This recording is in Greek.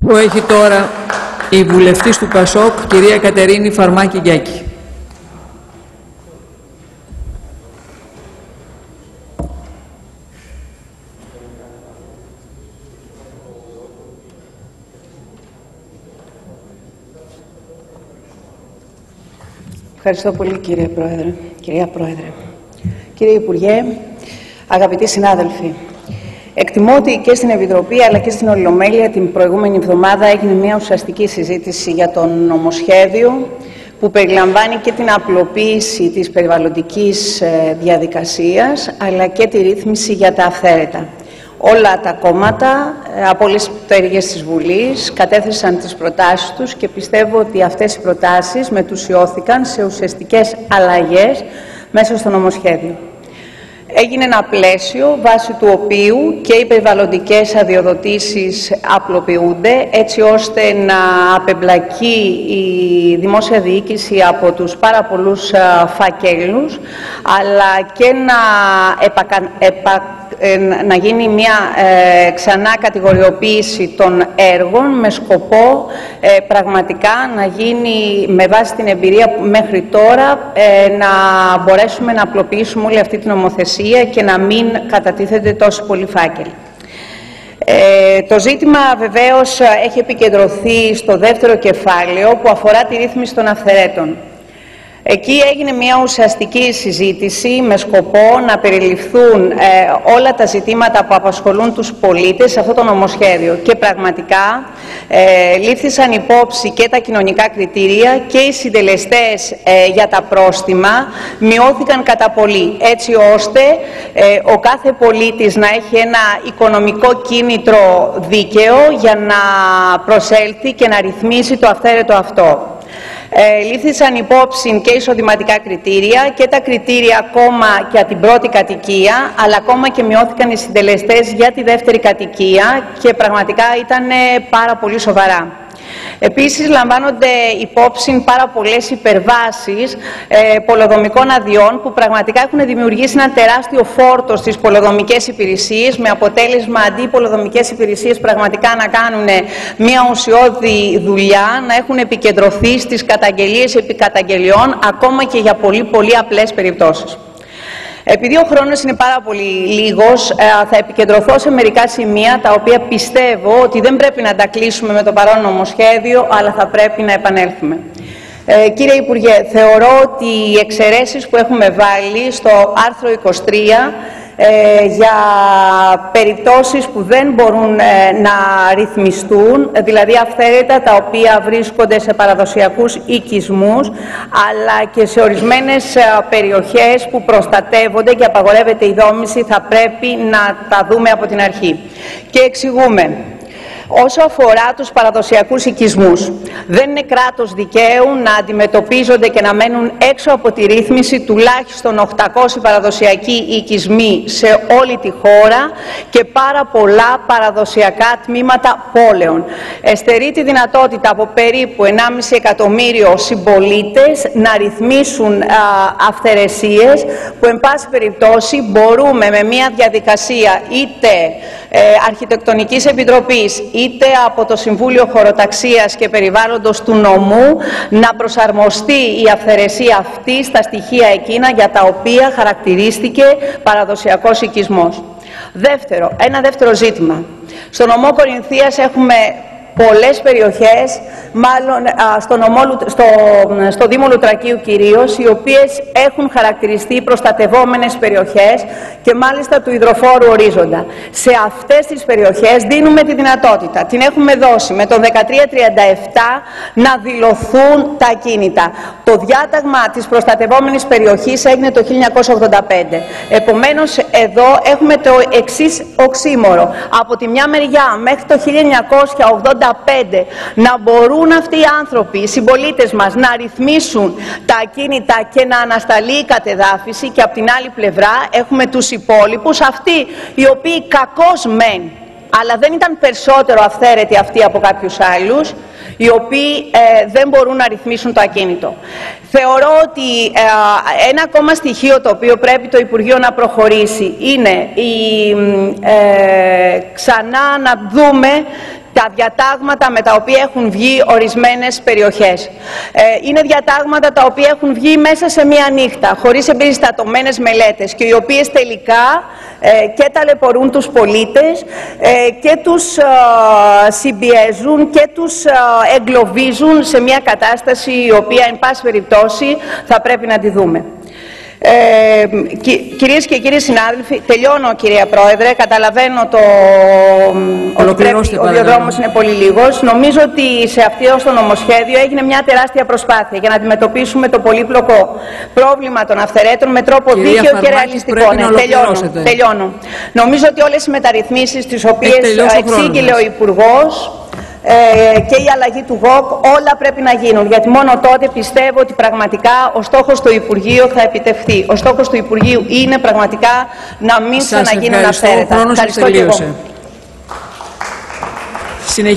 Που έχει τώρα η βουλευτής του ΠΑΣΟΚ, κυρία Κατερίνη Φαρμάκη-Γκιάκη. Ευχαριστώ πολύ, κύριε Πρόεδρε. Κυρία Πρόεδρε, κύριε Υπουργέ, αγαπητοί συνάδελφοι, εκτιμώ ότι και στην Επιτροπή αλλά και στην Ολομέλεια την προηγούμενη εβδομάδα έγινε μια ουσιαστική συζήτηση για το νομοσχέδιο που περιλαμβάνει και την απλοποίηση της περιβαλλοντικής διαδικασίας αλλά και τη ρύθμιση για τα αυθαίρετα. Όλα τα κόμματα από όλες τις πτέρυγες της Βουλής κατέθεσαν τις προτάσεις τους και πιστεύω ότι αυτές οι προτάσεις μετουσιώθηκαν σε ουσιαστικές αλλαγές μέσα στο νομοσχέδιο. Έγινε ένα πλαίσιο βάσει του οποίου και οι περιβαλλοντικές αδειοδοτήσεις απλοποιούνται έτσι ώστε να απεμπλακεί η δημόσια διοίκηση από τους πάρα πολλούς φακέλους αλλά και να γίνει μια ξανά κατηγοριοποίηση των έργων με σκοπό πραγματικά να γίνει με βάση την εμπειρία που μέχρι τώρα να μπορέσουμε να απλοποιήσουμε όλη αυτή την νομοθεσία και να μην κατατίθεται τόσο πολύ φάκελοι. Το ζήτημα βεβαίως έχει επικεντρωθεί στο δεύτερο κεφάλαιο που αφορά τη ρύθμιση των αυθαιρέτων. Εκεί έγινε μια ουσιαστική συζήτηση με σκοπό να περιληφθούν όλα τα ζητήματα που απασχολούν τους πολίτες σε αυτό το νομοσχέδιο και πραγματικά λήφθησαν υπόψη και τα κοινωνικά κριτήρια και οι συντελεστές για τα πρόστιμα μειώθηκαν κατά πολύ έτσι ώστε ο κάθε πολίτης να έχει ένα οικονομικό κίνητρο δίκαιο για να προσέλθει και να ρυθμίσει το αυθαίρετο αυτό. Λήφθησαν υπόψη και εισοδηματικά κριτήρια και τα κριτήρια ακόμα και για την πρώτη κατοικία, αλλά ακόμα και μειώθηκαν οι συντελεστές για τη δεύτερη κατοικία και πραγματικά ήταν πάρα πολύ σοβαρά. Επίσης, λαμβάνονται υπόψη πάρα πολλές υπερβάσεις πολεοδομικών αδειών που πραγματικά έχουν δημιουργήσει ένα τεράστιο φόρτο στις πολεοδομικές υπηρεσίες με αποτέλεσμα αντί οι πολεοδομικές υπηρεσίες πραγματικά να κάνουν μια ουσιώδη δουλειά, να έχουν επικεντρωθεί στις καταγγελίες επί καταγγελιών ακόμα και για πολύ απλές περιπτώσεις. Επειδή ο χρόνος είναι πάρα πολύ λίγος, θα επικεντρωθώ σε μερικά σημεία τα οποία πιστεύω ότι δεν πρέπει να τα κλείσουμε με το παρόν νομοσχέδιο, αλλά θα πρέπει να επανέλθουμε. Κύριε Υπουργέ, θεωρώ ότι οι εξαιρέσεις που έχουμε βάλει στο άρθρο 23 για περιπτώσεις που δεν μπορούν να ρυθμιστούν, δηλαδή αυθαίρετα τα οποία βρίσκονται σε παραδοσιακούς οικισμούς, αλλά και σε ορισμένες περιοχές που προστατεύονται και απαγορεύεται η δόμηση, θα πρέπει να τα δούμε από την αρχή. Και εξηγούμε. Όσο αφορά τους παραδοσιακούς οικισμούς, δεν είναι κράτος δικαίου να αντιμετωπίζονται και να μένουν έξω από τη ρύθμιση τουλάχιστον 800 παραδοσιακοί οικισμοί σε όλη τη χώρα και πάρα πολλά παραδοσιακά τμήματα πόλεων. Εστερεί τη δυνατότητα από περίπου 1,5 εκατομμύριο συμπολίτες να ρυθμίσουν αυθαιρεσίες που εν πάση περιπτώσει μπορούμε με μια διαδικασία είτε Αρχιτεκτονικής Επιτροπής είτε από το Συμβούλιο Χωροταξίας και Περιβάλλοντος του νομού να προσαρμοστεί η αυθαιρεσία αυτή στα στοιχεία εκείνα για τα οποία χαρακτηρίστηκε παραδοσιακός οικισμός. Ένα δεύτερο ζήτημα. Στο νομό Κορινθίας έχουμε πολλές περιοχές, μάλλον στο Δήμο Λουτρακίου κυρίως, οι οποίες έχουν χαρακτηριστεί προστατευόμενες περιοχές και μάλιστα του υδροφόρου ορίζοντα. Σε αυτές τις περιοχές δίνουμε τη δυνατότητα, την έχουμε δώσει με το 1337 να δηλωθούν τα ακίνητα. Το διάταγμα της προστατευόμενης περιοχής έγινε το 1985. Επομένως εδώ έχουμε το εξής οξύμορο. Από τη μια μεριά μέχρι το 1985 να μπορούν αυτοί οι άνθρωποι, οι συμπολίτες μας, να ρυθμίσουν τα ακίνητα και να ανασταλεί η κατεδάφιση, και από την άλλη πλευρά έχουμε τους υπόλοιπους, αυτοί οι οποίοι κακώς μεν, αλλά δεν ήταν περισσότερο αυθαίρετοι αυτοί από κάποιους άλλους, οι οποίοι δεν μπορούν να ρυθμίσουν το ακίνητο. Θεωρώ ότι ένα ακόμα στοιχείο το οποίο πρέπει το Υπουργείο να προχωρήσει είναι ξανά να δούμε τα διατάγματα με τα οποία έχουν βγει ορισμένες περιοχές. Είναι διατάγματα τα οποία έχουν βγει μέσα σε μία νύχτα, χωρίς εμπεριστατωμένες μελέτες και οι οποίες τελικά και ταλαιπωρούν τους πολίτες και τους συμπιέζουν και τους εγκλωβίζουν σε μία κατάσταση η οποία, εν πάση περιπτώσει, θα πρέπει να τη δούμε. Κυρίες και κύριοι συνάδελφοι, τελειώνω, κυρία Πρόεδρε, καταλαβαίνω ότι ο διαδρόμος είναι πολύ λίγος. Νομίζω ότι σε αυτό το νομοσχέδιο έγινε μια τεράστια προσπάθεια για να αντιμετωπίσουμε το πολύπλοκο πρόβλημα των αυθαιρέτων με τρόπο δίκαιο και ρεαλιστικό. Τελειώνω. Νομίζω ότι όλες οι μεταρρυθμίσεις τις οποίες εξήγηλε ο Υπουργός και η αλλαγή του ΓΟΚ, όλα πρέπει να γίνουν, γιατί μόνο τότε πιστεύω ότι πραγματικά ο στόχος του Υπουργείου θα επιτευχθεί. Ο στόχος του Υπουργείου είναι πραγματικά να μην ξαναγίνουν αυθαίρετα. Ευχαριστώ και εγώ.